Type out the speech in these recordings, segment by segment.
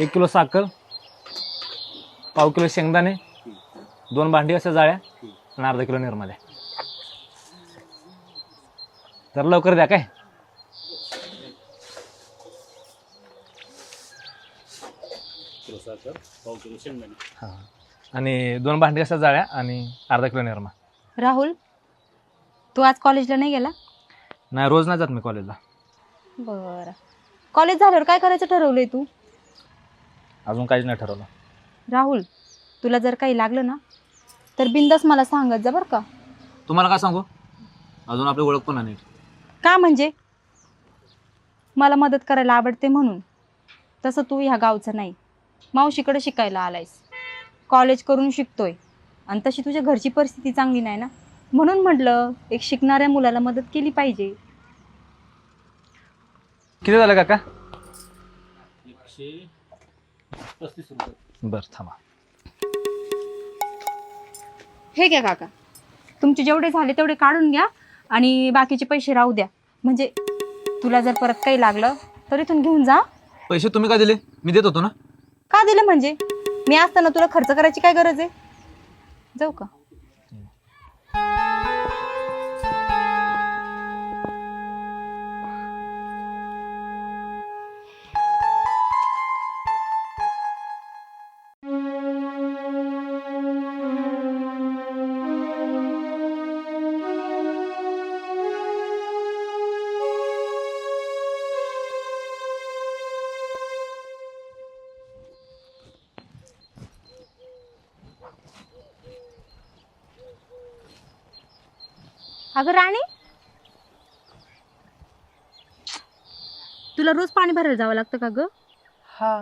1 kilo साखर, पाव kilo शेंगदाणे, 2 भांडी अशा जाळ्या आणि अर्धा किलो निरमा द्या. जरा लवकर द्या काय. हां आणि 2 भांडी अशा जाळ्या आणि अर्धा किलो निरमा. राहुल, तू आज कॉलेजला नाही गेला? नाही, रोज नाही जात मी कॉलेजला. बरं. कॉलेज झाल्यावर काय करायचं ठरवलंय तू? अजून काहीच नाही ठरवलं. राहुल, तुला जर काही लागलं ना तर बिंदास मला सांगत जा बरं का. तुम्हाला काय सांगू, अजून आपली ओळख पण नाही. का म्हणजे? मला मदत करायला आवडते म्हणून. तसं तू ह्या गावचं नाही, मावशीकडे शिकायला आलायस, कॉलेज करून शिकतोय आणि तशी तुझ्या घरची परिस्थिती चांगली नाही ना, म्हणून म्हटलं एक शिकणाऱ्या मुलाला मदत केली पाहिजे. किती झालं काका? 135 रुपये. बरं थांबा. हे घ्या काका, तुमचे जेवढे झाले तेवढे काढून घ्या आणि बाकीचे पैसे राहू द्या. म्हणजे तुला जर परत काही लागलं तर इथून घेऊन जा. पैसे तुम्ही का दिले? मी देत होतो ना. का दिले म्हणजे? मी असताना तुला खर्च करायची काय गरज आहे? जाऊ का? अगं राणी, तुला रोज पाणी भरायला जावं लागतं का ग? हा.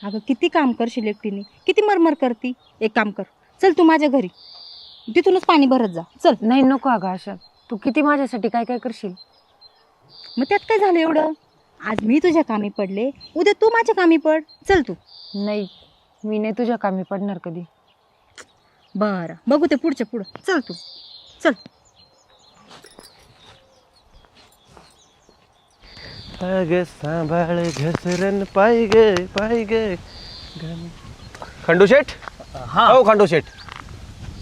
अगं किती काम करशील एकटीने, किती मरमर करती. एक काम कर, चल तू माझ्या घरी, तिथूनच पाणी भरत जा. चल. नाही नको अगं आशा, तू किती माझ्यासाठी काय काय करशील. मग त्यात काय झालं एवढं? आज मी तुझ्या कामी पडले, उद्या तू माझ्या कामी पड. चल तू. नाही, मी नाही तुझ्या कामी पडणार कधी. बरं, बघू ते पुढच्या पुढं. चल तू, चल. अग सांभाळ घसरण पाय ग. खंडूशेठ. हा. हो खंडूशेठ,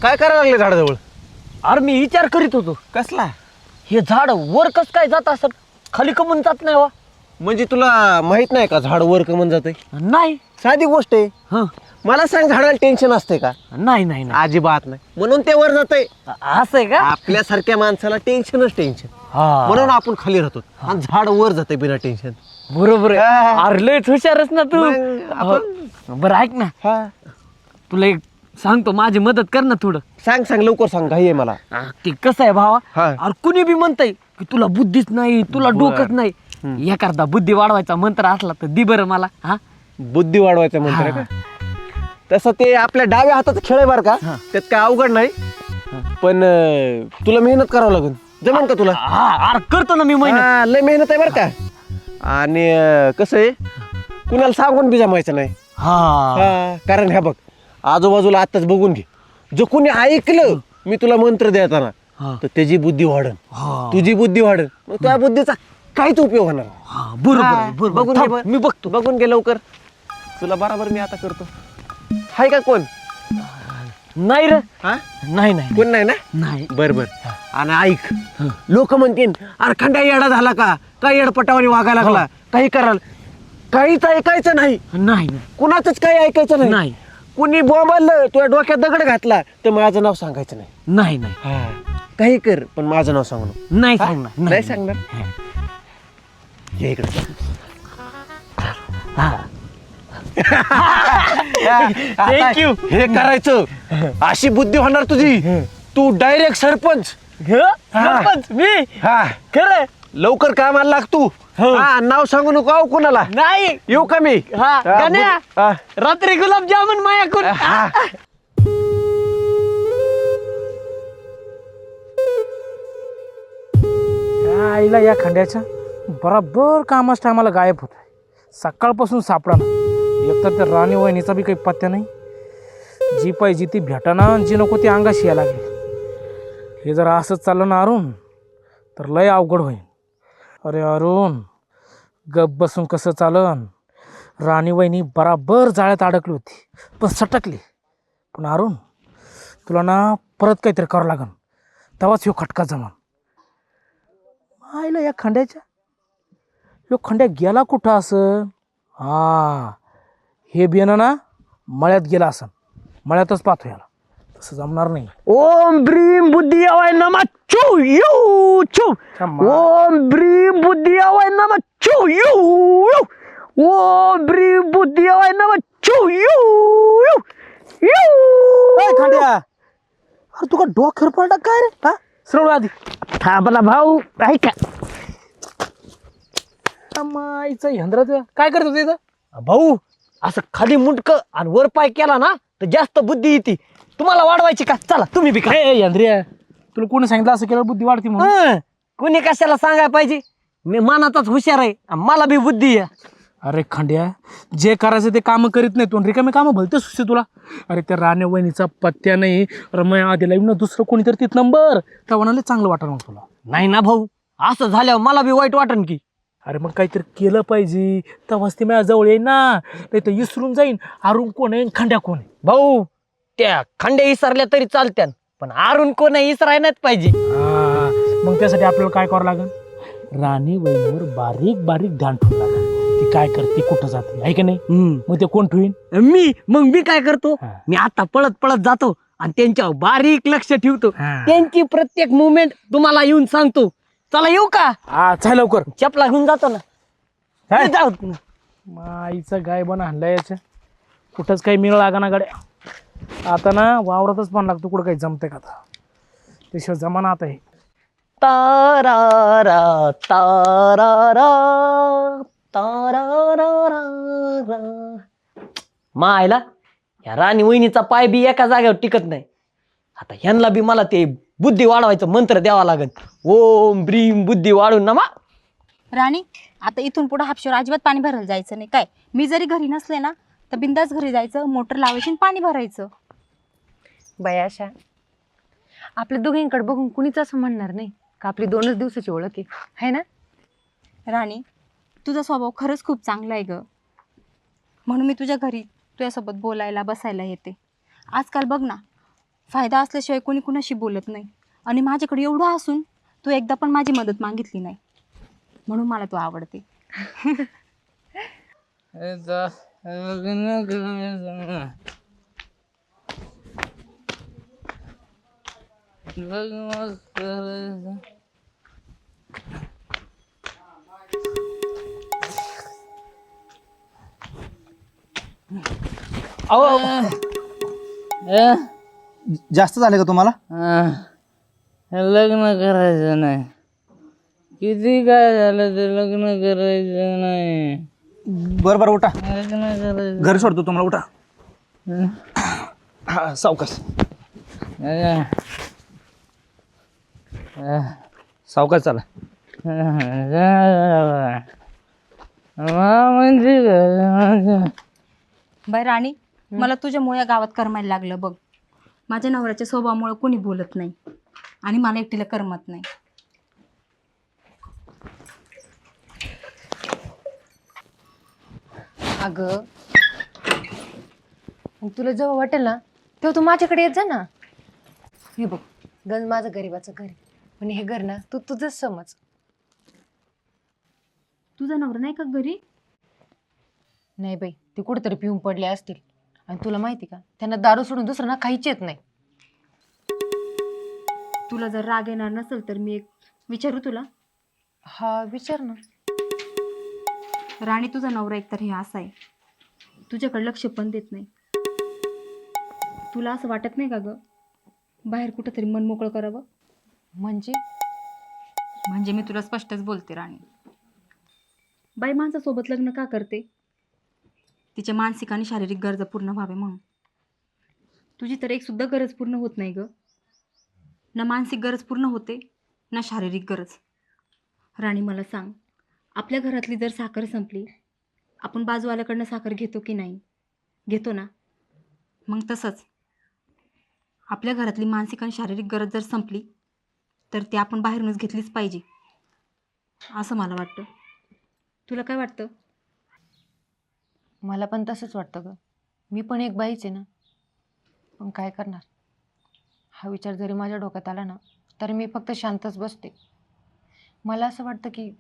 काय करायला लागले झाडाजवळ? अरे मी विचार करीत होतो, कसला? हे झाड वर कस काय जात असत, खाली कमून जात नाही वा? म्हणजे तुला माहित नाही का झाड वर कमन जाते? नाही. साधी गोष्ट आहे. हं. मला सांग, झाडाला टेन्शन असते का? नाही नाही नाही. अजिबात नाही, म्हणून ते वर जाते. असं आहे का? आपल्यासारख्या माणसाला टेन्शनच टेन्शन, हा. म्हणून आपण खाली राहतो आणि झाड वर जाते बिना टेन्शन. बरोबर आहे. हा. अरे लयच हुशारच ना तू. मग आपण- बरं ऐक ना, हा. तुला एक सांगतो, माझी मदत कर ना थोडं. सांग लवकर सांग, घाई आहे मला. ते कसं आहे भावा, हा. अरे कुणी बी म्हणतंय की तुला बुद्धीच नाही, तुला बर. डोकंच नाही. एखादा बुद्धी वाढवायचा मंत्र असला तर दि बरं मला. हा. बुद्धी वाढवायचं म्हणतो हा. का? तसं ते आपल्या डाव्या हाताचा खेळ आहे बरं का, त्यात काय अवघड नाही. पण तुला मेहनत करावं लागेल. जमन का तुला? हा, अरे करतो ना मी मेहनत. हा, लय मेहनत आहे बरं का. आणि कसं आहे, कुणाला सांगून बी जमायचं नाही. हा. हा, कारण ह्या बघ, आजूबाजूला आत्ताच बघून घे, जो कोणी ऐकलं मी तुला मंत्र देताना हा. तर त्याची बुद्धी वाढन, हा. तुझी बुद्धी वाढन, मग तुझ्या बुद्धीचा काहीच उपयोग होणार नाही. हा, बरोबर हा, आहे, बरोबर. बघून घे थांब, बरं. मी बघतो. बघून घे लवकर, तुला बरोबर मी आता करतो. हाय का कोण? नाही रे. हा, नाही नाही कोण नाही ना? नाही. बर बर. आणि ऐक, लोक म्हणतील अरे खंडा येडा झाला का, काय येडपटावाने वागायला लागला, काही कराल, काहीच ऐकायचं नाही. नाही कुणाचंच काही ऐकायचं नाही. नाही कुणी बोंबाललं, तुझ्या डोक्यात दगड घातला तर माझं नाव सांगायचं नाही. नाही नाही हा, काही कर पण माझं नाव सांगू नको. नाही हा? सांगणार. नाही सांगणार. ये इकडे. Thank you. हे करायचं, अशी बुद्धी होणार तुझी, तू डायरेक्ट सरपंच. सरपंच मी. हा, खरं लवकर कामाला लाग तू. हो. हा, नाव सांगू नको अहो कुणाला. नाही. येऊ का मी? हा, गण्या. हा. रात्री गुलाबजामुन मायाकून. हा. आईला या खंड्याच्या बराबर कामाच टायमाला गायब होत आहे. सकाळपासून सापडा ना. एकतर त्या राणी वहिनीचा बी काही पत्त्या नाही. जी पाहिजे ती भेटाना, जी नको ती अंगाशी यायला लागली. हे जर असंच चाललं ना अरुण, तर लय अवघड होईल. अरे अरुण, गप बसून कसं चालन, राणी वहिनी बराबर जाळ्यात अडकली होती पण सटकली. पण अरुण तुला ना परत काहीतरी करावं लागन तेव्हाच ह्यो खटका जमान. आईला या ह्यो खंड्या गेला कुठं असं? हा हे बियाणं ना मळ्यात गेला असं, मळ्यातच पाहतो याला, तसं जमणार नाही. ओम ब्रीम बुद्धी आवाय नमः चू यू चू. ओम ब्रीम बुद्धी आवाय नमः चू यू यू. ओम ब्रीम बुद्धी आवाय नमः चू यू यू यू. खंड्या अरे तुका डोक्यावर पडला काय रे? हा सरळ आधी थांबला भाऊ ऐका. माईचं यंत्राचं काय करत होते इथं? भाऊ असं खाली मुंडक आणि वर पाय केला ना तर जास्त बुद्धी येते. तुम्हाला वाढवायची का? चला तुम्ही बी खा. ए यंत्रिया तुला कोणी सांगितलं असं केलं बुद्धी वाढते म्हणून? कोणी कशाला सांगायला पाहिजे? मी मनाचाच हुशार आहे आणि मला बी बुद्धी आहे. अरे खंड्या जे करायचं ते काम करीत नाही तू, रिकामे कामं भलते सुचते तुला. अरे त्या राण्या वहिनीचा पत्त्या नाही रमय आधीला येऊन दुसरं कोणीतरी तिथ नंबर त्या म्हणाले चांगलं वाटलं मग तुला. नाही ना भाऊ, असं झाल्यावर मला बी वाईट वाटन की. अरे मग काहीतरी केलं पाहिजे तेव्हाच ते माझ्या जवळ येईन ना, नाही तर इसरून जाईन अरुण कोण आहे खंड्या कोण आहे. भाऊ त्या खंड्या इसरल्या तरी चालत्यान पण अरुण कोण आहे इसरायलाच पाहिजे. हा, मग त्यासाठी आपल्याला काय करावं लागेल? राणी वहिनीवर बारीक बारीक ध्यान ठेवून लागेल. ती काय करते कुठं जाते आहे का नाही? मग ते कोण ठेवीन? मी काय करतो? हा. मी आता पळत पळत जातो आणि त्यांच्यावर बारीक लक्ष ठेवतो. हा. त्यांची प्रत्येक मुवमेंट तुम्हाला येऊन सांगतो. चला येऊ का? हा चल लवकर. चपला घेऊन जातो ना. काय? जाऊ. माईचं गाय बन आणलं याच्या कुठंच काही मिळ लागा ना गाड्या. आता ना वावरातच पण लागतो कुठं काही जमतंय का आता? त्याशिवाय जमाना आता हे. तारारा तारारा तारारा. मायला या राणी वहिनीचा पाय बी एका जागेवर टिकत नाही. आता ह्यांना बी मला ते बुद्धी वाढवायचं मंत्र द्यावा लागेल. ओम ब्रीम बुद्धी वाढून नमा. राणी आता इथून पुढे हापशीवर अजिबात पाणी भरायला जायचं नाही काय. मी जरी घरी नसले ना तर बिंदास घरी जायचं, मोटर लावायची आणि पाणी भरायचं. बाई आशा, आपल्या दोघींकडे बघून कुणीच असं म्हणणार नाही का आपली 2च दिवसाची ओळख आहे ना? राणी तुझा स्वभाव खरंच खूप चांगला आहे ग, म्हणून मी तुझ्या घरी तुझ्यासोबत बोलायला बसायला येते. आजकाल बघ ना, फायदा असल्याशिवाय कोणी कुणाशी बोलत नाही. आणि माझ्याकडे एवढं असून तू एकदा पण माझी मदत मागितली नाही, म्हणून मला तू आवडते. जास्त झाले का तुम्हाला? लग्न करायचं नाही. किती काय झालं ते लग्न करायचं नाही. बरं बरं उठा, लग्न करायचं. घर सोडतो तुम्हाला. उठा. हा सावकाश सावकाश चला. म्हणजे बाय राणी, मला तुझ्यामुळे या गावात करमायला लागलं बघ. माझ्या नवऱ्याच्या स्वभावामुळे कोणी बोलत नाही आणि मला एकटीला करमत नाही. अगं तुला जेव्हा वाटेल ना तेव्हा तू माझ्याकडे येत जा ना. हे बघ, गंज माझं गरीबाचं घर आहे, पण हे घर ना तू तुझंच समज. तुझा नवरा नाही का घरी? नाही बाई, ते कुठेतरी पिऊन पडले असतील. आणि तुला माहिती का, त्यांना दारू सोडून दुसरं ना काहीच येत नाही. तुला जर राग येणार नसेल तर मी एक विचारू तुला? हा विचार ना. राणी, तुझा नवरा एकतर हे असा आहे, तुझ्याकडे लक्ष पण देत नाही. तुला असं वाटत नाही का ग, बाहेर कुठंतरी मन मोकळं करावं? म्हणजे मी तुला स्पष्टच बोलते राणी. बाई माणसासोबत लग्न का करते? तिच्या मानसिक आणि शारीरिक गरजा पूर्ण व्हावे म्हणून. तुझी तर एक सुद्धा गरज पूर्ण होत नाही ग. ना मानसिक गरज पूर्ण होते ना शारीरिक गरज. राणी मला सांग, आपल्या घरातली जर साखर संपली, आपण बाजूवाल्याकडनं साखर घेतो की नाही? घेतो ना. मग तसंच आपल्या घरातली मानसिक आणि शारीरिक गरज जर संपली तर ती आपण बाहेरूनच घेतलीच पाहिजे, असं मला वाटतं. तुला काय वाटतं? मला पण तसंच वाटतं ग. मी पण एक बाईच आहे ना. पण काय करणार, हा विचार जरी माझ्या डोक्यात आला ना तरी मी फक्त शांतच बसते. मला असं वाटतं की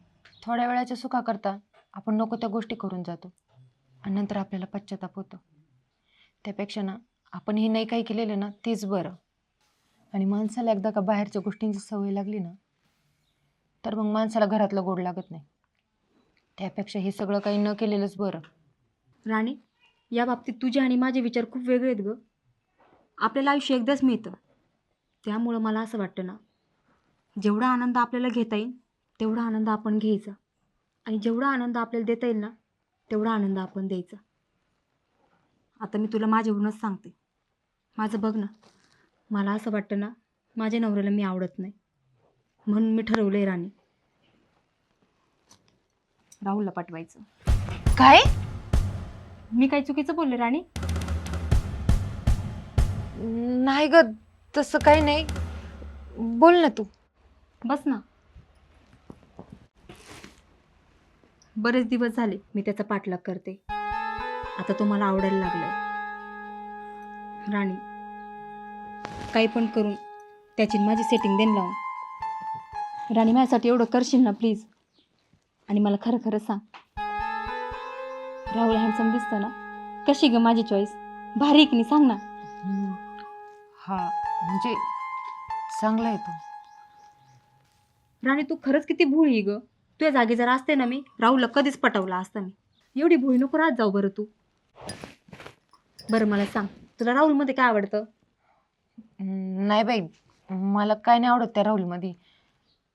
थोड्या वेळाच्या सुखाकरता आपण नको त्या गोष्टी करून जातो आणि नंतर आपल्याला पश्चाताप होतो. त्यापेक्षा ना आपण हे नाही काही केलेलं ना तेच बरं. आणि माणसाला एकदा का बाहेरच्या गोष्टींची सवय लागली ना तर मग माणसाला घरातलं गोड लागत नाही. त्यापेक्षा हे सगळं काही न केलेलंच बरं. राणी, या बाबतीत तुझे आणि माझे विचार खूप वेगळे आहेत ग. आपल्याला आयुष्य एकदाच मिळतं. त्यामुळं मला असं वाटतं ना, जेवढा आनंद आपल्याला घेता येईल तेवढा आनंद आपण घ्यायचा. आणि जेवढा आनंद आपल्याला देता येईल ना तेवढा आनंद आपण द्यायचा. आता मी तुला माझ्यावरूनच सांगते. माझं बघ ना, मला असं वाटतं ना, माझ्या नवऱ्याला मी आवडत नाही. म्हणून मी ठरवलं आहे राणी, राहुलला पाठवायचं. काय? मी काय चुकीचं बोलले राणी? नाही ग, तसं काही नाही. बोल ना तू. बस ना. बरेच दिवस झाले मी त्याचा पाठलाग करते. आता तो मला आवडायला लागलाय. राणी, काही पण करून त्याची माझी सेटिंग देऊन लावून. राणी, माझ्यासाठी एवढं करशील ना प्लीज. आणि मला खरं खरं सांग, राहुल हँडसम दिसतं ना? कशी ग माझी चॉईस? भारी की नाही सांग ना. हा म्हणजे चांगला आहे तो. राणी, तू खरंच किती भोळी ग. तुझ्या जागी जर असते ना मी, राहुलला कधीच पटवला असता मी. एवढी भोळी नको राहत जाऊ बरं तू. बरं मला सांग, तुला राहुलमध्ये काय आवडतं? नाही बाई, मला काय नाही आवडत त्या राहुलमध्ये.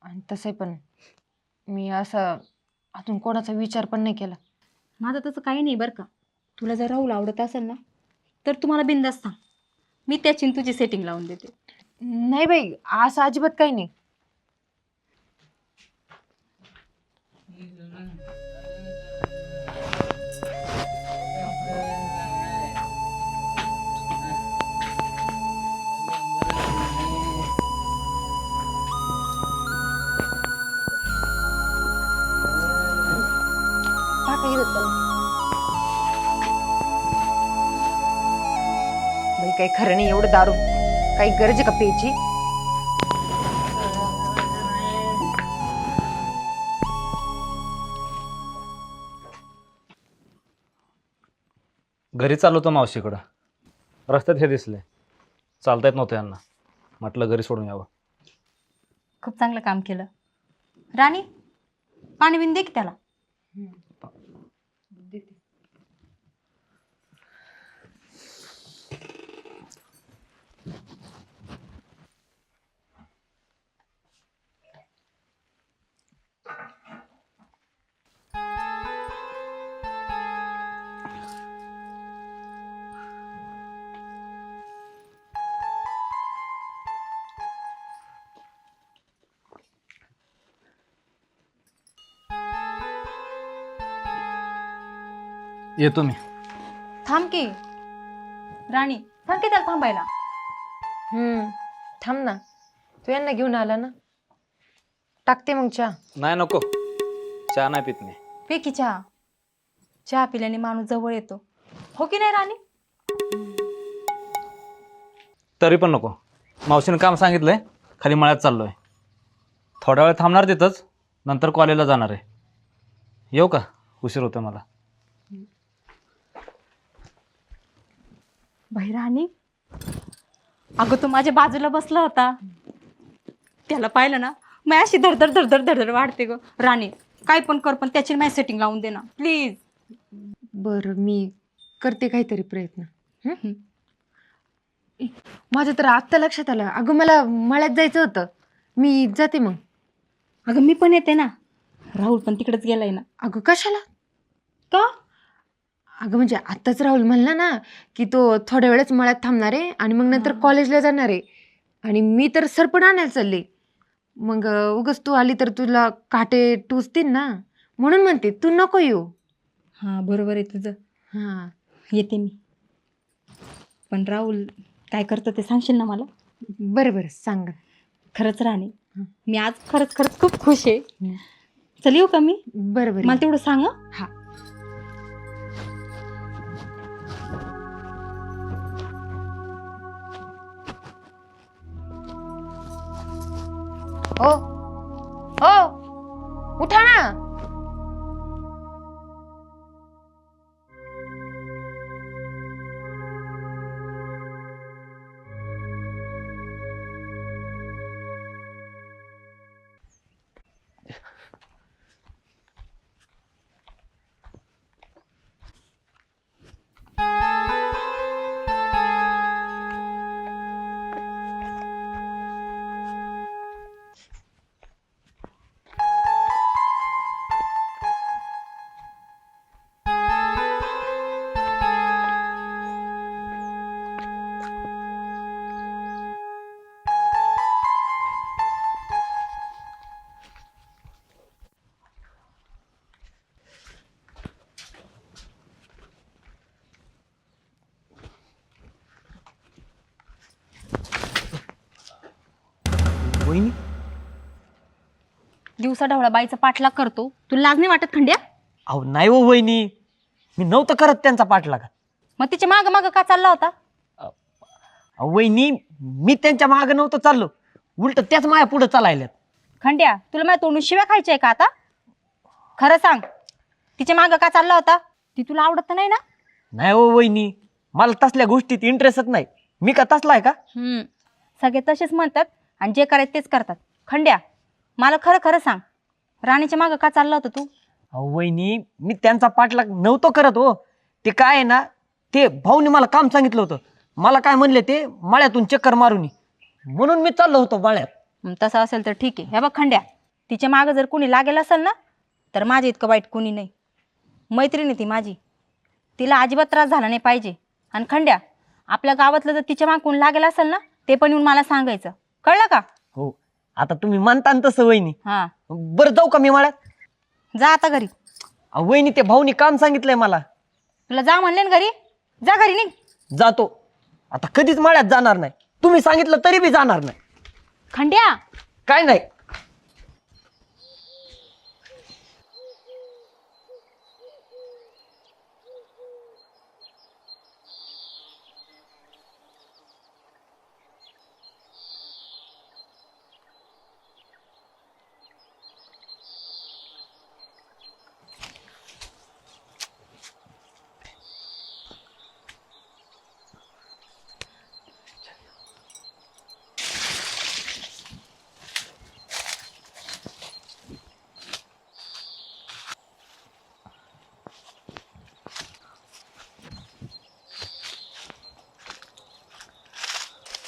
आणि तसं पण मी असं अजून कोणाचा विचार पण नाही केला. माझं तसं काही नाही बरं का. तुला जर राहुल आवडत असेल ना तर तुम्हाला बिंदास सांग, मी त्याची तुझी सेटिंग लावून देते. नाही बाई, असं अजिबात काही नाही. बाई काही खरं नाही एवढं दारू. काही गरज आहे का प्यायची? घरी चालवतो मावशीकडं. रस्त्यात हे दिसले, चालता येत नव्हतं यांना. म्हटलं घरी सोडून यावं. खूप चांगलं काम केलं. राणी, पाणी बिन दे की त्याला. येतो मी. थांब की राणी, सांग की त्याला थांबायला. थांब ना, तू यांना घेऊन आला ना. टाकते मग चहा. नाही नको, चहा नाही पित मी. पे की चहा. चहा पिल्याने माणूस जवळ येतो, हो की नाही राणी? तरी पण नको. मावशीनं काम सांगितलंय, खाली मळ्यात चाललोय. थोडा वेळ थांबणार तिथंच, नंतर कॉलेजला जाणार आहे. येऊ का? उशीर होतोय मला. बाई राणी, अगं तो माझ्या बाजूला बसला होता, त्याला पाहिलं ना मी अशी धडधड धडधड धडधड वाढते ग. राणी, काय पण कर, पण त्याची माझी सेटिंग लावून दे ना प्लीज. बरं, मी करते काहीतरी प्रयत्न. माझं तर आत्ता लक्षात आलं. अगं मला मळ्यात जायचं होतं, मी जाते मग. अगं मी पण येते ना. राहुल पण तिकडेच गेलाय ना. अगं कशाला? का? अगं म्हणजे आत्ताच राहुल म्हणला ना की तो थोड्या वेळच मळ्यात थांबणार आहे आणि मग नंतर कॉलेजला जाणार आहे. आणि मी तर सरपण आणायला चालले. मग उगाच तू आली तर तुला काटे टुचतील ना, म्हणून म्हणते तू नको येऊ. हां बरोबर आहे तुझं. हां येते मी. पण राहुल काय करतं ते सांगशील ना मला? बरं बरं सांग. खरंच राणी, मी आज खरंच खरंच खूप खुश आहे. चल येऊ का मी? बरं बरं मला तेवढं सांग हं? हा. हो हो उठा ना. वहिनी दिवसा ढवळा बाईचा पाठलाग करतो, तुला लाज नाही वाटत खंड्या? अहो नाही हो वहिनी, मी नव्हतं करत त्यांचा पाठलाग. मग तिच्या माग माग का चालला होता? अहो वहिनी, मी त्यांच्या मागं नव्हतं चाललो, उलट त्याच माया पुढे चालायल्यात. खंड्या, तुला माझ्या तोंडून शिव्या खायच्या आहे का आता? खरं सांग, तिच्या माग का चालला होता? ती तुला आवडत नाही ना? नाही हो वहिनी, मला तसल्या गोष्टीत इंटरेस्टच नाही. मी का तसलाय का? सगळे तसेच म्हणतात आणि जे करायचं तेच करतात. खंड्या, मला खरं खरं सांग, राणीच्या मागं का चालला होता तू? अहो वहिनी, मी त्यांचा पाठलाग नव्हतो करत हो. ते काय आहे ना, ते भाऊनी मला काम सांगितलं होतं. मला काय म्हणले ते, मळ्यातून चक्कर मारून ये. म्हणून मी चाललो होतो मळ्यात. तसं असेल तर ठीक आहे. हे बघ खंड्या, तिच्या मागं जर कुणी लागेल असेल ना, तर माझ्या इतकं वाईट कुणी नाही. मैत्रीण आहे ती माझी, तिला अजिबात त्रास झाला नाही पाहिजे. आणि खंड्या, आपल्या गावातलं जर तिच्या मागं कोणी लागेल असेल ना, ते पण येऊन मला सांगायचं, कळलं का? हो, आता तुम्ही म्हणता ना तसं वहिनी. हां, बरं जाऊ का मी मळ्यात? जा आता घरी. अहो वहिनी, ते भाऊनी काम सांगितलंय मला. तुला जा म्हणले ना घरी, जा घरी निघ. जातो आता, कधीच मळ्यात जाणार नाही. तुम्ही सांगितलं तरी बी जाणार नाही. खंड्या, काय नाही.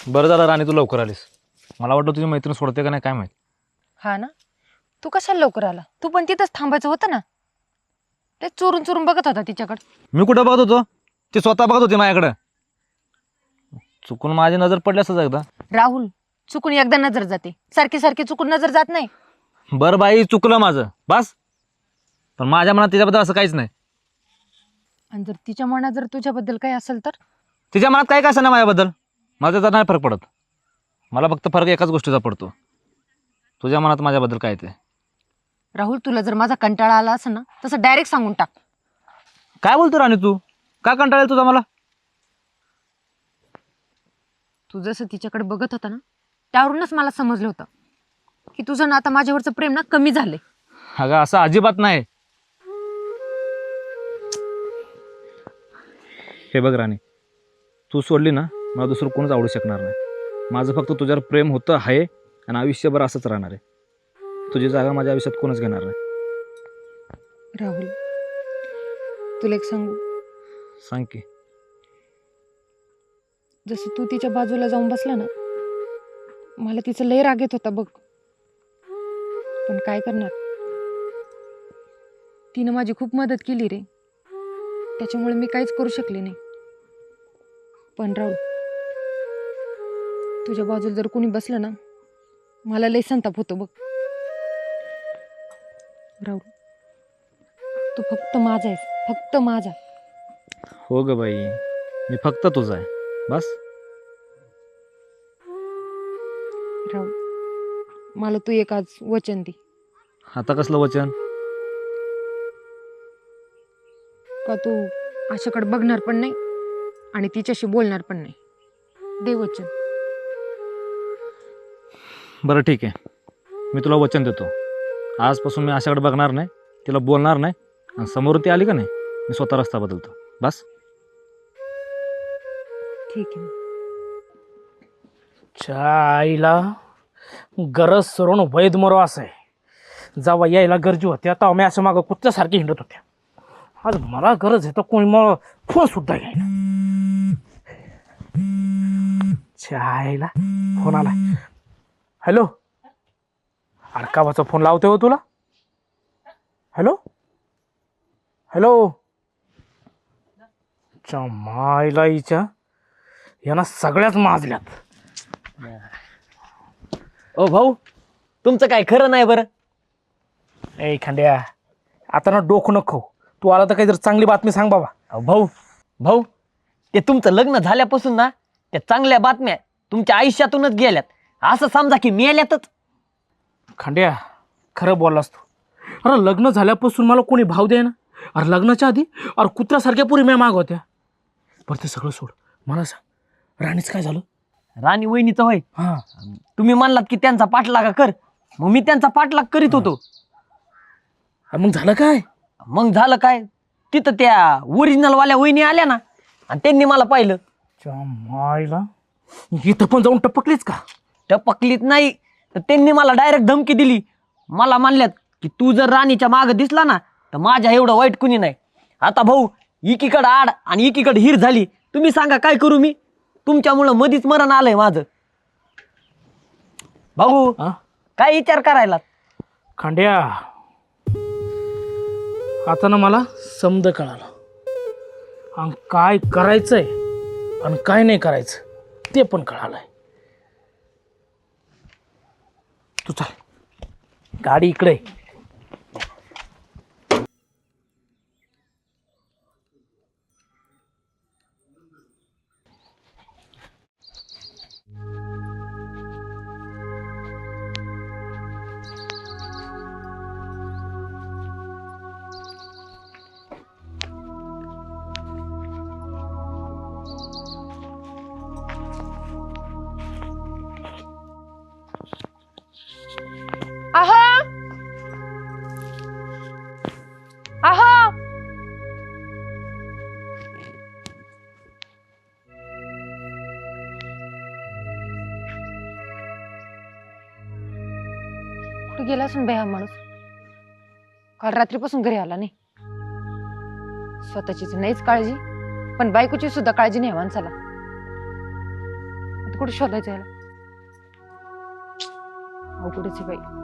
बरं झालं राणी, तू लवकर आलीस. मला वाटलं तुझी मैत्रीण सोडते का नाही काय माहित. हा ना, तू कशाला लवकर आला? तू पण तिथंच थांबायचं होतं ना. ते चोरून चोरून बघत होता तिच्याकडे. मी कुठं बघत होतो? ती स्वतः बघत होती माझ्याकडं. चुकून माझी नजर पडली असंच एकदा. राहुल, चुकून एकदा नजर जाते, सारखी सारखी चुकून नजर जात नाही. बरं बाई, चुकलं माझं, बस. पण माझ्या मनात तिच्याबद्दल असं काहीच नाही. आणि जर तिच्या मनात जर तुझ्याबद्दल काही असेल तर? तिच्या मनात काय असं ना माझ्याबद्दल, माझा तर नाही फरक पडत. मला फक्त फरक एकाच गोष्टीचा पडतो, तुझ्या मनात माझ्याबद्दल काय ते. राहुल, तुला जर माझा कंटाळा आला असं ना, तसं डायरेक्ट सांगून टाक. काय बोलतो राणी तू? का कंटाळा तुझा मला? तू जसं तिच्याकडे बघत होता ना, त्यावरूनच मला समजलं होतं की तुझं ना आता माझ्यावरचं प्रेम ना कमी झालंय. अगं असं अजिबात नाही. हे बघ राणी, तू सोडली ना, मला दुसरं कोणच आवडू शकणार नाही. माझं फक्त तुझ्यावर प्रेम होतं आहे आणि आयुष्यभर असंच राहणार आहे. तुझी जागा माझ्या आयुष्यात कोणच घेणार नाही. राहुल, तुला एक सांगू? सांग की. जसं तू तिच्या बाजूला जाऊन बसला ना, मला तिचं लय राग येत होता बघ. पण काय करणार, तिनं माझी खूप मदत केली रे, त्याच्यामुळे मी काहीच करू शकले नाही. पण राहुल, तुझ्या बाजूला जर कोणी बसलं ना, मला लय संताप होतो बघ. राहुल, तू फक्त माझा आहेस, फक्त माझा. हो ग बाई, मी फक्त तुझा आहे, बस. राहुल, मला तू एक आज वचन दे. आता कसलं वचन? का तू आशाकडे बघणार पण नाही आणि तिच्याशी बोलणार पण नाही. दे वचन. बरं ठीक आहे, मी तुला वचन देतो, आजपासून मी अशाकडे बघणार नाही, तिला बोलणार नाही, आणि समोर ती आली का नाही मी स्वतः रस्ता बदलतो. बस. ठीक आहे. आईला गरज सरून वैद मरो असं आहे. जेव्हा यायला गरजू होत्या तेव्हा मी असं मागं कुत्र्यासारखी हिंडत होत्या. आज मला गरज आहे तर कोणी मला फोन सुद्धा घ्यायला. आईला फोन आला. हॅलो, अरे कावाचा फोन लावतोय हो तुला. हॅलो हॅलो, मायला हिच्या यांना सगळ्याच माजल्यात. ओ भाऊ, तुमचं काय खरं नाही बरं. ए खंड्या, आता ना डोकं नको. तू आला तर काही जर चांगली बातमी सांग बाबा. अहो भाऊ, भाऊ ते तुमचं लग्न झाल्यापासून ना त्या चांगल्या बातम्या तुमच्या आयुष्यातूनच गेल्यात. असं समजा की मेल्यातच. खंड्या, खरं बोललास तू. अरे लग्न झाल्यापासून मला कोणी भाव द्याय ना. अरे लग्नाच्या आधी अरे कुत्र्यासारख्या पुरी म्या माग होत्या. बरं ते सगळं सोड, मला सांग राणीच काय झालं. राणी वहिनीचं होय. हां, तुम्ही म्हणलात की त्यांचा पाठलागा कर, मग मी त्यांचा पाठलाग करीत होतो. मग झालं काय. मग झालं काय, तिथं त्या ओरिजिनल वाल्या वहिनी आल्या ना आणि त्यांनी मला पाहिलं. मायला इथं पण जाऊन टपकलीच का. टपकलीत नाही तर त्यांनी मला डायरेक्ट धमकी दिली. मला म्हणल्यात की तू जर राणीच्या मागं दिसला ना तर माझ्या एवढं वाईट कुणी नाही. आता भाऊ एकीकडं आड आणि एकीकडे हिर झाली. तुम्ही सांगा काय करू मी. तुमच्यामुळं मधीच मरण आलंय माझं. भाऊ हा? काय विचार करायला. खंड्या, आता ना मला समज कळालं आणि काय करायचंय आणि काय नाही करायचं ते पण कळालंय. तू चल, गाडी इकडे. आहा आहा, कुठे गेला असून बाई हा माणूस. काल रात्रीपासून घरी आला नाही. स्वतःचीच नाहीच काळजी, पण बायकोची सुद्धा काळजी नाही माणसाला. आता कुठे शोधायचं याला. अवघडच आहे बाई.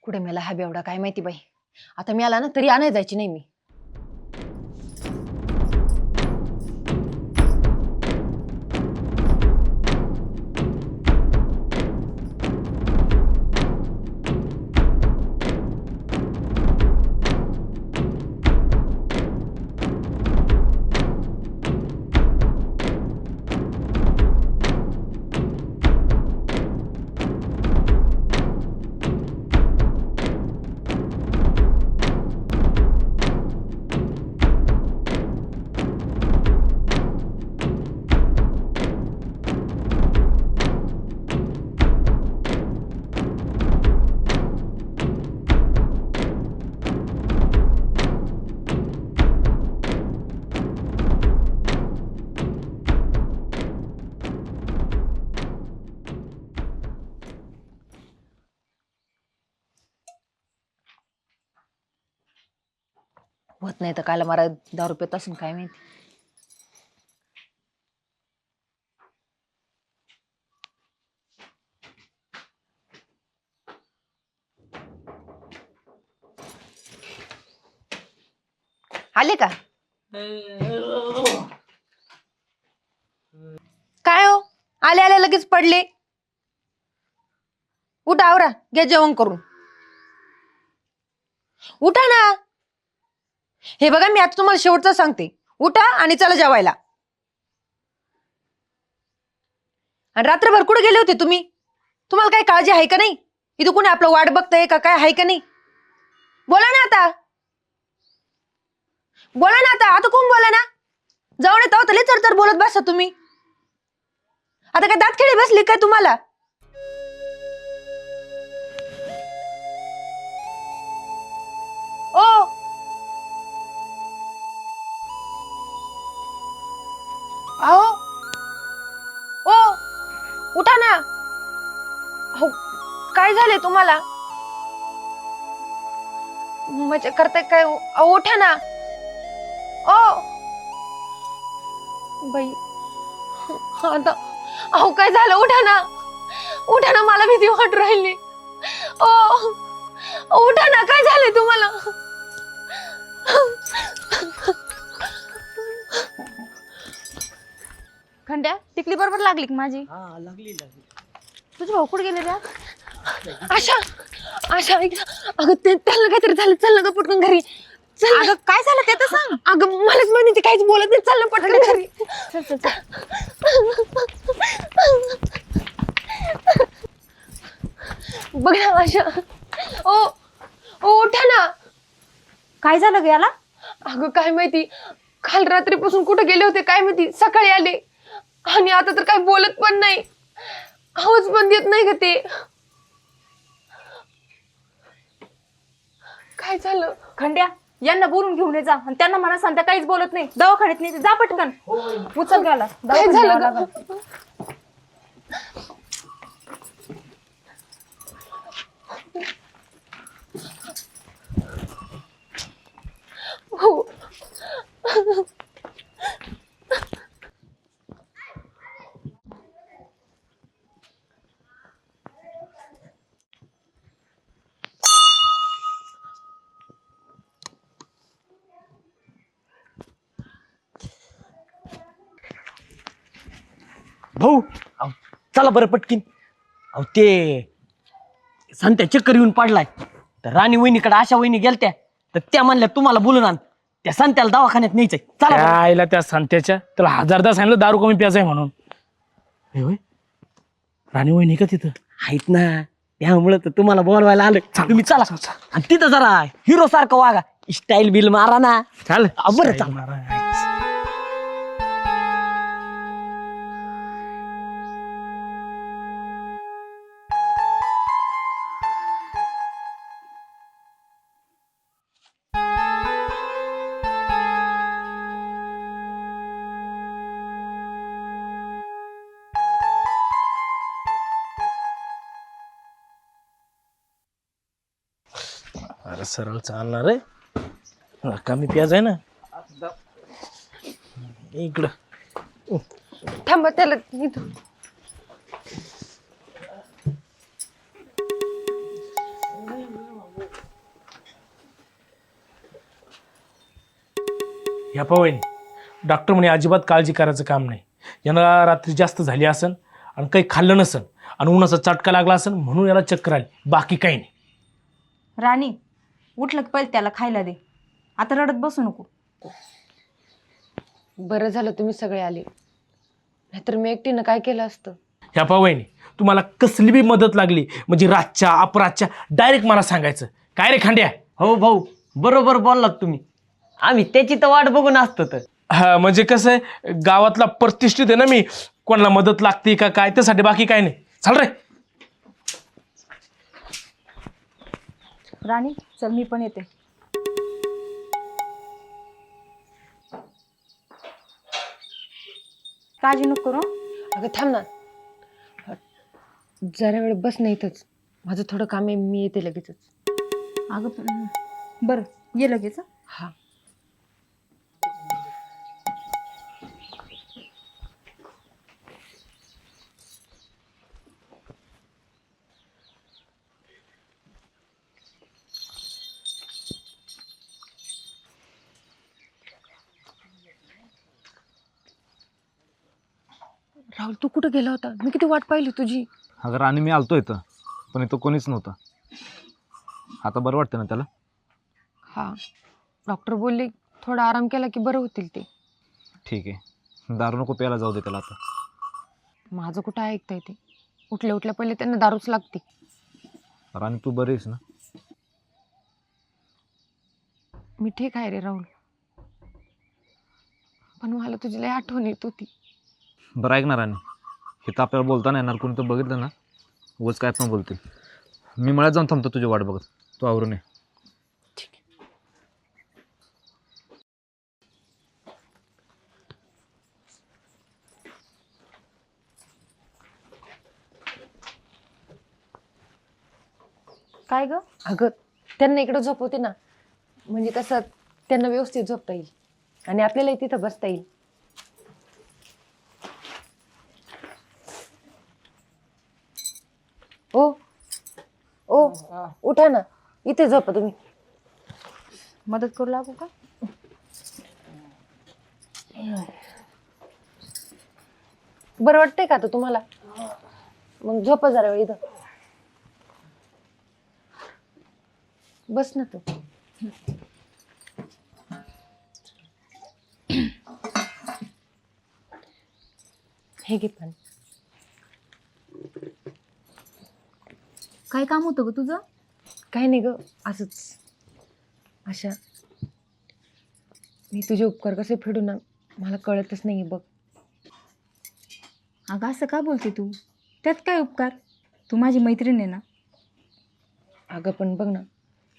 कुठे मेला हा बेवडा काय माहिती बाई. आता मी आला ना तरी आणाय जायची नाही मी. होत नाही तर कायला मारा 10 रुपये असून काय माहिती. आले का काय हो. आले आले लगेच पडले. उठा आवरा, घ्या जेवण करून. उठा ना. हे बघा मी आता तुम्हाला शेवटचं सांगते, उठा आणि चला जेवायला. आणि रात्रभर कुठे गेले होते तुम्ही? तुम्हाला काही काळजी आहे का नाही? इथं कुणी आपलं वाट बघतंय का काय आहे का नाही? बोला ना आता, बोला ना आता. आता कोण बोला ना? जाऊन येतो तरी चरचर बोलत बसा तुम्ही. आता काय दात खेळी बसली काय तुम्हाला? ओ आओ ओ उठा ना. हो काय झाले तुम्हाला? मजा करताय काय? उठा ना. ओ बाई आता अहो काय झालं? उठा ना, उठा ना, मला भीती वाटू राहिली. ओ उठा ना, काय झालंय तुम्हाला? खंड्या टिकली बरोबर लागली का माझी? लागली लागली. तुझे भाऊ कुठे गेले रे? आशा आशा ऐक ना. अगं त्याला काहीतरी झालं. चल ना ग पटकन घरी. चल ना. अगं काय झालं ते तर सांग. अगं मलाच म्हणते काहीच बोलत नाही. चल ना पटकन घरी. चल चल चल. बघ ना आशा. ओ ओ उठा ना. काय झालं ग याला? अगं काय माहिती, काल रात्रीपासून कुठे गेले होते काय माहिती, सकाळी आले आणि आता तर काही बोलत पण नाही. आवाज पण देत नाही ग ते. काय झालं? खंड्या यांना बोलून घेऊन ये जा आणि त्यांना मला सांगता काहीच बोलत नाही. दवाखान्यात नाही जा पटकन. उचल घाला. काय झालं ग? हो भाऊ अहो, चला बरं पटकीन. अहो ते संत्या चक्कर येऊन पडलाय. तर राणी वहिनीकडे आशा वहिनी गेलत्या, तर त्या म्हणल्या तुम्हाला बोलून आण. त्या संत्याला दवाखान्यात न्यायचंय. चला त्या बरं. आईला त्या संत्याच्या त्याला 1000दा सांगितलं दारू कमी प्यायचंय म्हणून. हे होय राणी वहिनी का तिथं? आहेत ना, त्यामुळं तर तुम्हाला बोलवायला आलं. तुम्ही चला. आणि तिथं जरा हिरो सारखं वागा, स्टाईल बिल मारा ना. चाल बरं चला. अरे सरळ चालणार रे, कमी प्याज आहे ना इकडं. थांबा त्याला इथं. ह्या पवईने डॉक्टर म्हणे अजिबात काळजी करायचं काम नाही. यांना रात्री जास्त झाली असन आणि काही खाल्लं नसन आणि उन्हाचा चटका लागला असन म्हणून याला चक्कर आली, बाकी काही नाही. राणी उठलं की पहिले त्याला खायला दे. आता रडत बसू नको. बरं झालं तुम्ही सगळे आले, नाहीतर मी एकटीनं काय केलं असतं. ह्या पवईने तुम्हाला कसली बी मदत लागली म्हणजे रातच्या अपरातच्या डायरेक्ट मला सांगायचं. काय रे खांड्या? हो भाऊ बरोबर बोललात तुम्ही. आम्ही त्याची तर वाट बघून असतो. तर हा म्हणजे कसं आहे, गावातला प्रतिष्ठित आहे ना मी, कोणाला मदत लागते का काय त्यासाठी, बाकी काय नाही. चाल रे. राणी चल मी पण येते. काळजी नको करू. अगं थांब ना, जरा वेळ बस नाही इथंच. माझं थोडं काम आहे, मी येते लगेचच. अगं बरं ये लगेच. हा. राहुल तू कुठं गेला होता? मी किती वाट पाहिली तुझी. अगं राणी मी आलतो इथं, पण इथं कोणीच नव्हतं. आता बरं वाटतं ना त्याला? हा, डॉक्टर बोलले थोडा आराम केला की बरं होतील ते. ठीक आहे, दारू नको प्यायला जाऊ दे त्याला आता. माझं कुठं ऐकताय ते? उठल्या उठल्या पहिले त्यांना दारूच लागते. राणी तू बरी आहेस ना? मी ठीक आहे रे राहुल, पण मला तुझी लय आठवण येत होती. बरं ऐक ना राणी, हे तर आपल्याला बोलता नाही येणार, कोणी तर बघितलं ना उगाच काय पण बोलतील. मी मळ्यात जाऊन थांबतो तुझी वाट बघत, तू आवरून ये. काय ग? अगं त्यांना इकडं झोपवते ना, म्हणजे कसं त्यांना व्यवस्थित झोपता येईल आणि आपल्यालाही तिथं बसता येईल. ओ ओ उठा ना, इथे झोपा तुम्ही. मदत करू लागू का? बरं वाटतंय का आता तुम्हाला? मग झोपा जरा वेळ इथं. बस ना तू. हे घे पाणी. काय काम होतं ग तुझं? काही नाही ग, असंच. आशा, मी तुझे उपकार कसे फेडू ना मला कळतच नाहीये बघ. अगं असं का बोलते तू? त्यात काय उपकार? तू माझी मैत्रीण आहे ना. अगं पण बघ ना,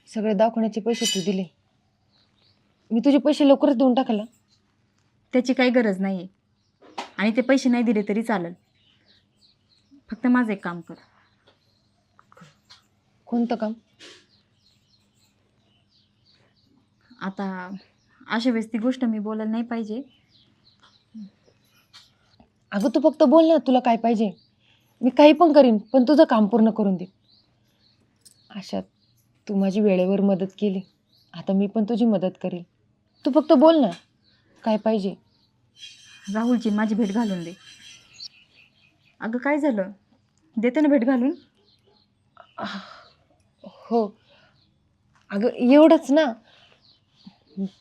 सगळे दवाखान्याचे पैसे तू दिले, मी तुझे पैसे लवकरच देऊन टाकला. त्याची काही गरज नाही आहे आणि ते पैसे नाही दिले तरी चालेल. फक्त माझं एक काम कर. कोणतं काम? आता अशा वेळेस ती गोष्ट मी बोलायला नाही पाहिजे. अगं तू फक्त बोल ना, तुला काय पाहिजे. मी काही पण करीन, पण तुझं काम पूर्ण करून दे. आशा, तू माझी वेळेवर मदत केली, आता मी पण तुझी मदत करेल. तू फक्त बोल ना, काय पाहिजे. राहुलची माझी भेट घालून दे. अगं काय झालं? देते ना भेट घालून. हो अगं एवढंच ना,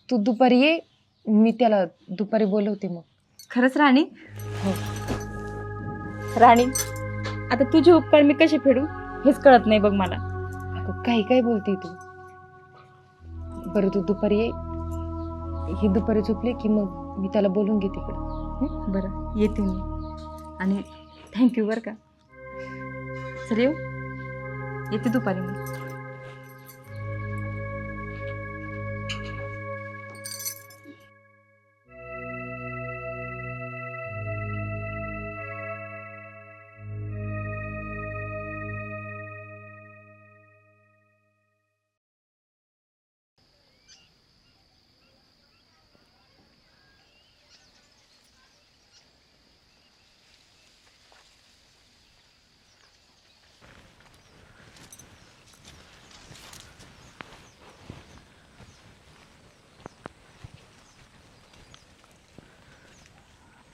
तू दुपारी ये, मी त्याला दुपारी बोलवते मग. खरंच राणी? हो. राणी, आता तुझे उपकार मी कसे फेडू हेच कळत नाही बघ मला. अगं काही काय बोलते तू. बरं तू दुपारी ये, ही दुपारी झोपले की मग मी त्याला बोलून घेते इकडं. बरं येते मी आणि थँक्यू बरं का. चल येऊ, येते दुपारी मी.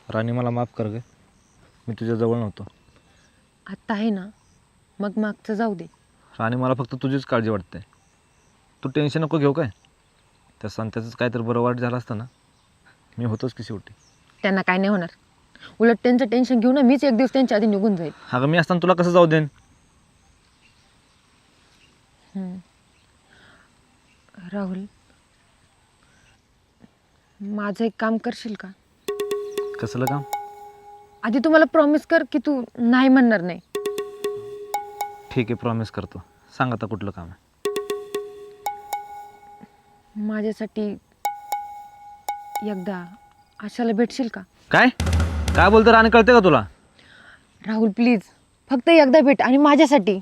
राणी मला माफ कर ग, मी तुझ्याजवळ नव्हतो. आत्ता आहे ना, मग मागचं जाऊ दे. राणी मला फक्त तुझीच काळजी वाटते. तू टेन्शन नको घेऊ काय. त्या संत्याचंच काहीतरी बरं वाईट झालं असतं ना, मी होतोच की शेवटी. त्यांना काय नाही होणार, उलट त्यांचं टेन्शन घेऊ ना, मीच एक दिवस त्यांच्या आधी निघून जाईल. अगं मी असताना तुला कसं जाऊ देईन. राहुल, माझं एक काम करशील का? कसलं काम? आधी तू मला प्रॉमिस कर की तू नाही म्हणणार नाही. ठीक आहे, प्रॉमिस करतो. सांग आता कुठलं काम आहे. माझ्यासाठी एकदा आशाला भेटशील का? काय काय बोलतो राणी, कळते का तुला? राहुल प्लीज, फक्त एकदा भेट आणि माझ्यासाठी.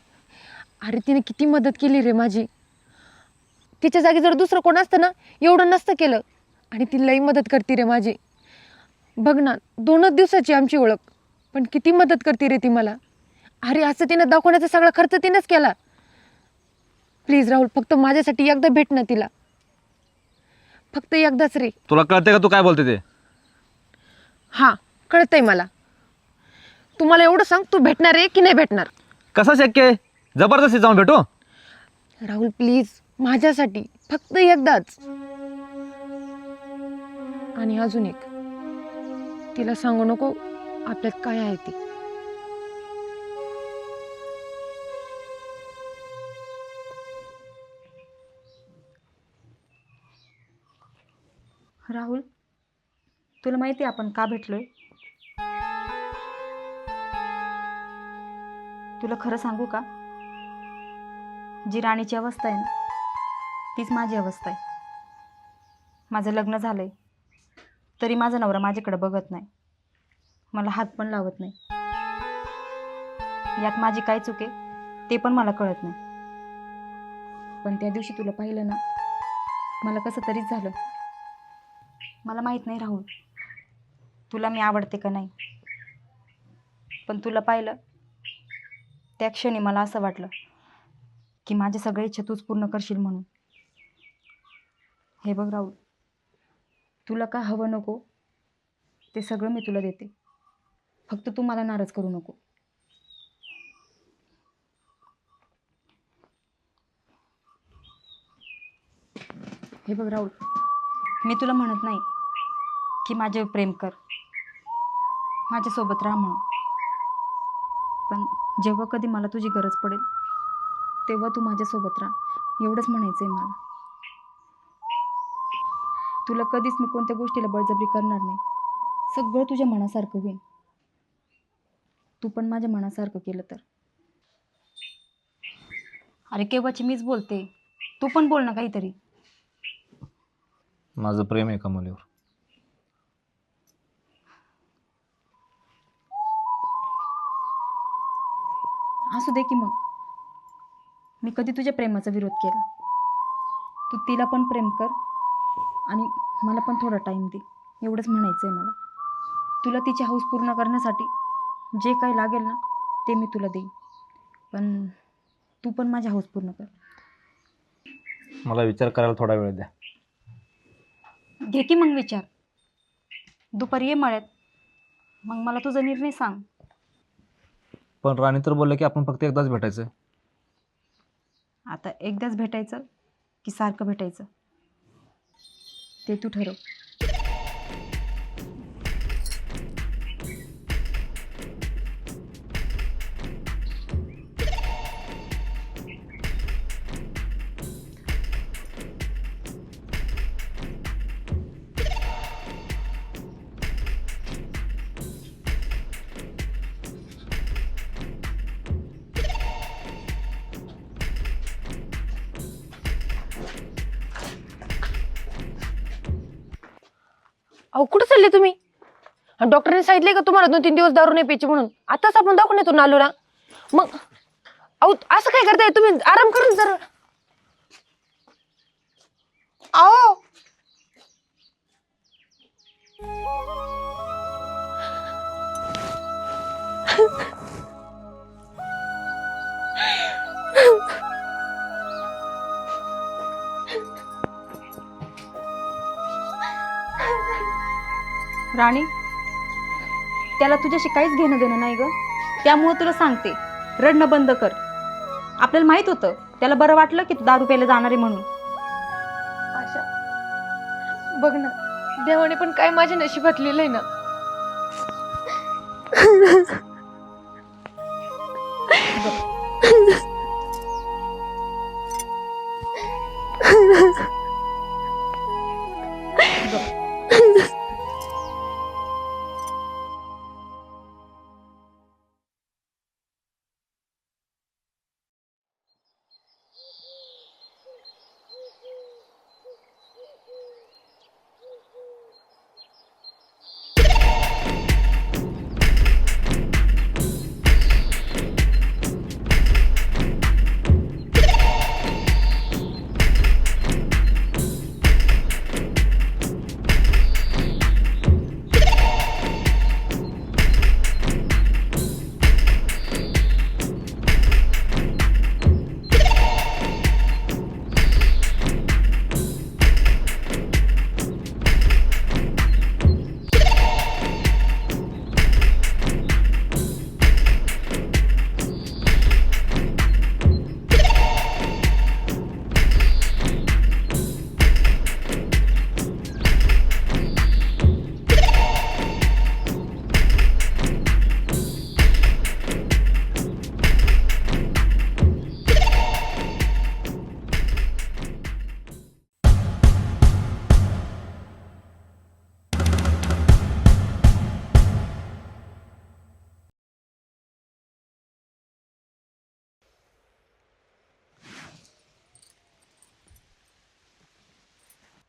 अरे तिने किती मदत केली रे माझी. तिच्या जागी जर दुसरं कोण असतं ना, एवढं नसतं केलं. आणि ती लई मदत करते रे माझी. बघ ना, 2च दिवसाची आमची ओळख, पण किती मदत करते रे ती मला. अरे असं तिनं दाखवण्याचा सगळा खर्च तिनंच केला. प्लीज राहुल, फक्त माझ्यासाठी एकदा भेट ना तिला, फक्त एकदाच रे. तुला कळते का तू काय बोलते ते? हां कळतंय मला. तुम्हाला एवढं सांग, तू भेटणार आहे की नाही भेटणार? कसं शक्य आहे? जबरदस्ती जाऊन भेटू? राहुल प्लीज, माझ्यासाठी फक्त एकदाच. आणि अजून एक, तिला सांगू नको आपल्यात काय आहे ते. राहुल, तुला माहिती आहे आपण का भेटलोय? तुला खरं सांगू का? जी राणीची अवस्था आहे ना, तीच माझी अवस्था आहे. माझं लग्न झालंय तरी माझा नवरा माझ्याकडे बघत नाही, मला हात पण लावत नाही. यात माझी काय चूक आहे ते पण मला कळत नाही. पण त्या दिवशी तुला पाहिलं ना, मला कसं तरीच झालं. मला माहीत नाही राहुल, तुला मी आवडते का नाही, पण तुला पाहिलं त्या क्षणी मला असं वाटलं की माझ्या सगळ्या इच्छा तूच पूर्ण करशील म्हणून. हे बघ राहुल, तुला काय हवं नको ते सगळं मी तुला देते, फक्त तू मला नाराज करू नको. हे बघ राहुल, मी तुला म्हणत नाही की माझ्यावर प्रेम कर, माझ्यासोबत राहा म्हणून, पण जेव्हा कधी मला तुझी गरज पडेल तेव्हा तू माझ्यासोबत राहा, एवढंच म्हणायचं आहे मला. तुला कधीच मी कोणत्या गोष्टीला बळजबरी करणार नाही, सगळं तुझ्या मनासारखं होईल. तू पण माझ्या मनासारखं केलं तर. अरे केव्हाची मीच बोलते, तू पण बोल ना काहीतरी. माझं प्रेम आहे कमलीवर. असू दे की मग, मी कधी तुझ्या प्रेमाचा विरोध केला? तू तिला पण प्रेम कर आणि मला पण थोडा टाईम दे, एवढंच म्हणायचं आहे मला. तुला तिची हौस पूर्ण करण्यासाठी जे काही लागेल ना ते मी तुला देईन, पण तू पण माझी हौस पूर्ण कर. मला विचार करायला थोडा वेळ द्या. घे की मग विचार. दुपारी ये मळ्यात, मग मला तुझा निर्णय सांग. पण राणी तर बोलले की आपण फक्त एकदाच भेटायचं. आता एकदाच भेटायचं की सारखं भेटायचं ते तू ठरव. अहो कुठं चालले तुम्ही? डॉक्टरने सांगितले का तुम्हाला 2-3 दिवस दारू नाही प्यायची म्हणून? आताच आपण दवाखान्यातून आलो ना. मग अहो असं काय करताय तुम्ही? आराम करून जरा. अहो राणी, त्याला तुझ्याशी काहीच घेणं देणं नाही ग, त्यामुळं तुला सांगते, रडणं बंद कर. आपल्याला माहित होतं त्याला बरं वाटलं की तू दारू प्यायला जाणार आहे म्हणून. आशा बघ ना, देवाने पण काय माझ्या नशिबात लिहिलंय ना.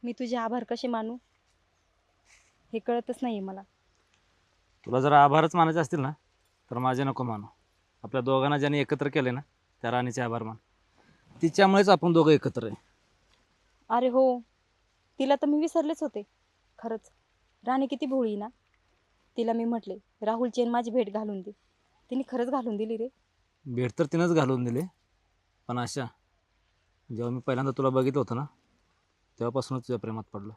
मी तुझे आभार कसे मानू हे कळतच नाही मला. तुला जर आभारच मानायचे असतील ना तर माझे नको मानू. आपल्या दोघांना ज्याने एकत्र केले ना त्या राणीचे आभार मान. तिच्यामुळेच आपण दोघं एकत्र आहे. अरे हो, तिला तर मी विसरलेच होते. खरंच राणी किती भोळी ना. तिला मी म्हटले राहुलची आणि माझी भेट घालून दे, तिने खरंच घालून दिली रे. भेट तर तिनंच घालून दिले, पण अशा जेव्हा मी पहिल्यांदा तुला बघितलं होतं ना तेव्हापासूनच तुझ्या प्रेमात पडलो.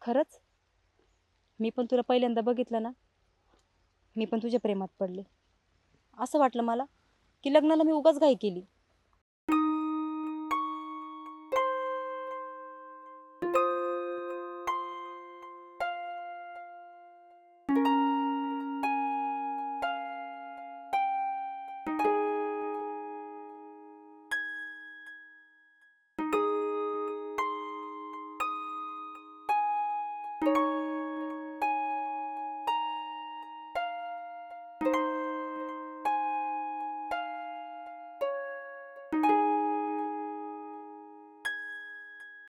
खरंच मी पण तुला पहिल्यांदा बघितलं ना मी पण तुझ्या प्रेमात पडले. असं वाटलं मला की लग्नाला मी उगाच घाई केली.